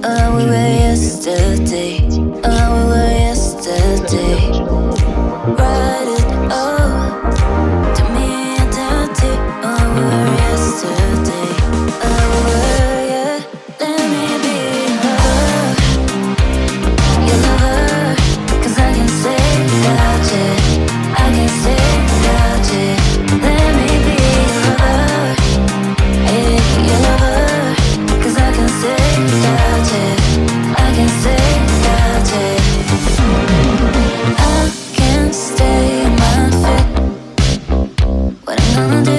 we were yesterday. We were yesterday. Write it all to me eternity. We were yesterday. We were, yeah. Let me be your lover, 'cause I can say without you. I can say without you. Let me be your lover, hey, your lover, 'cause I can say without you. I can say without you. I can't stay on my feet. What I'm gonna do